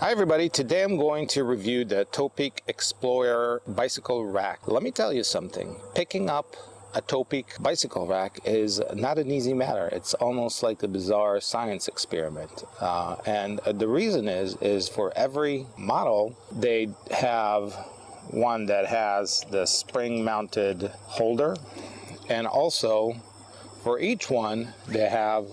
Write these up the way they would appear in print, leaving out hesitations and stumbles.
Hi everybody, today I'm going to review the Topeak Explorer bicycle rack. Let me tell you something, picking up a Topeak bicycle rack is not an easy matter. It's almost like a bizarre science experiment. And the reason is for every model, they have one that has the spring-mounted holder, and also for each one, they have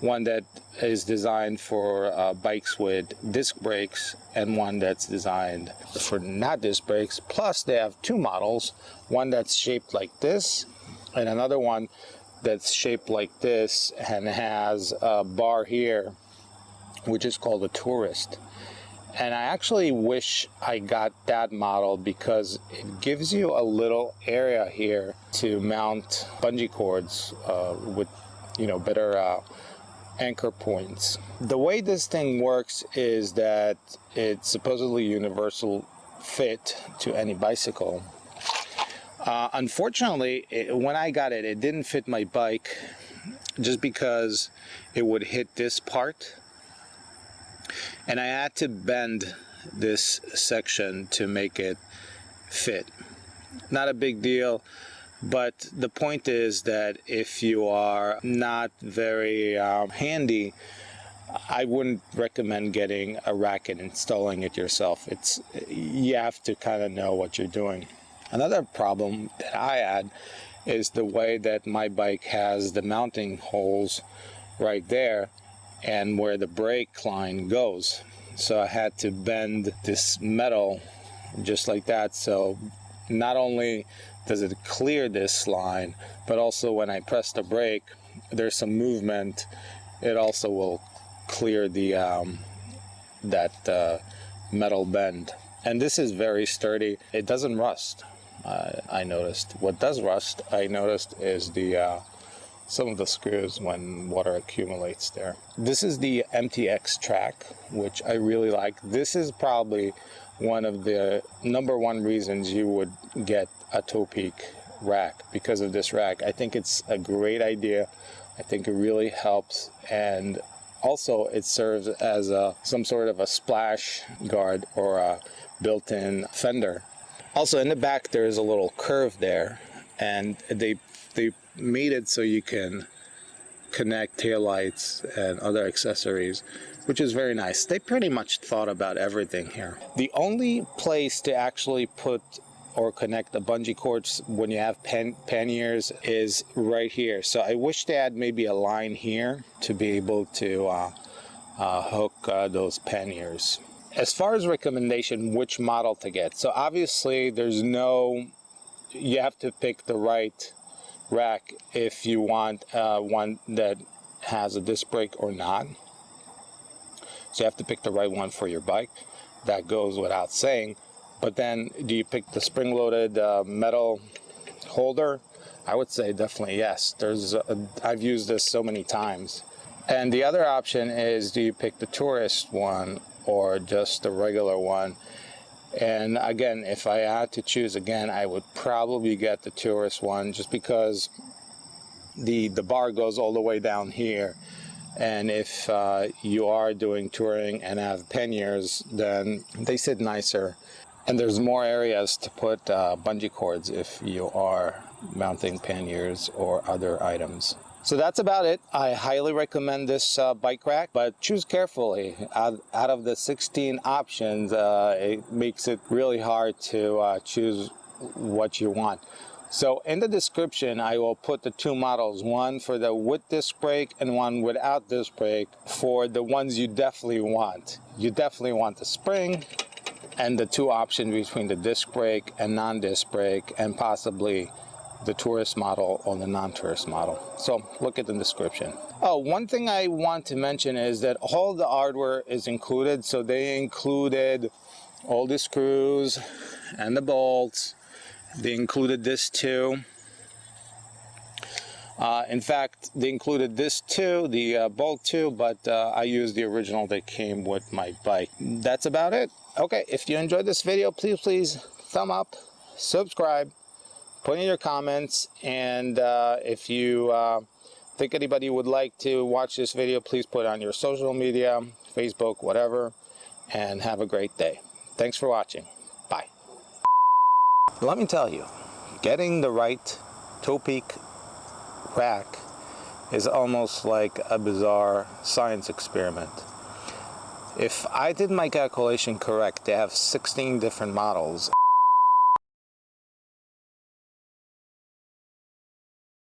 one that is designed for bikes with disc brakes and one that's designed for not disc brakes. Plus they have two models, one that's shaped like this and another one that's shaped like this and has a bar here which is called a Tourist. And I actually wish I got that model because it gives you a little area here to mount bungee cords with better anchor points. The way this thing works is that it's supposedly universal fit to any bicycle. Unfortunately, when I got it, it didn't fit my bike just because it would hit this part. And I had to bend this section to make it fit. Not a big deal. But the point is that if you are not very handy, I wouldn't recommend getting a rack and installing it yourself. You have to kind of know what you're doing. Another problem that I had is the way that my bike has the mounting holes right there and where the brake line goes. So I had to bend this metal just like that. So not only does it clear this line, but also when I press the brake, there's some movement. It also will clear the metal bend. And this is very sturdy. It doesn't rust. I noticed. What does rust, I noticed, is some of the screws when water accumulates there. This is the MTX track, which I really like. This is probably one of the #1 reasons you would get a Topeak rack, because of this rack. I think it's a great idea. I think it really helps, and also it serves as some sort of a splash guard or a built-in fender. Also in the back there is a little curve there, and they made it so you can connect taillights and other accessories, which is very nice. They pretty much thought about everything here. The only place to actually put or connect the bungee cords when you have panniers is right here. So I wish they had maybe a line here to be able to hook those panniers. As far as recommendation, which model to get. So obviously you have to pick the right rack if you want one that has a disc brake or not. So you have to pick the right one for your bike. That goes without saying. But then, do you pick the spring-loaded metal holder? I would say definitely yes. I've used this so many times. And the other option is, do you pick the Tourist one or just the regular one? And again, if I had to choose again, I would probably get the Tourist one, just because the bar goes all the way down here. And if you are doing touring and have panniers, then they sit nicer. And there's more areas to put bungee cords if you are mounting panniers or other items. So that's about it. I highly recommend this bike rack, but choose carefully. Out of the 16 options, it makes it really hard to choose what you want. So in the description, I will put the two models, one for the with disc brake and one without disc brake, for the ones you definitely want. You definitely want the spring, and the two options between the disc brake and non-disc brake, and possibly the Tourist model or the non-Tourist model. So look at the description. Oh, one thing I want to mention is that all the hardware is included. So they included all the screws and the bolts. They included this too. In fact, they included this too, the bolt too, but I used the original that came with my bike. That's about it. Okay, if you enjoyed this video, please thumb up, subscribe, put in your comments, and if you think anybody would like to watch this video, please put it on your social media, Facebook, whatever. and have a great day. Thanks for watching. Bye. Let me tell you, getting the right Topeak rack is almost like a bizarre science experiment. If I did my calculation correct, they have 16 different models.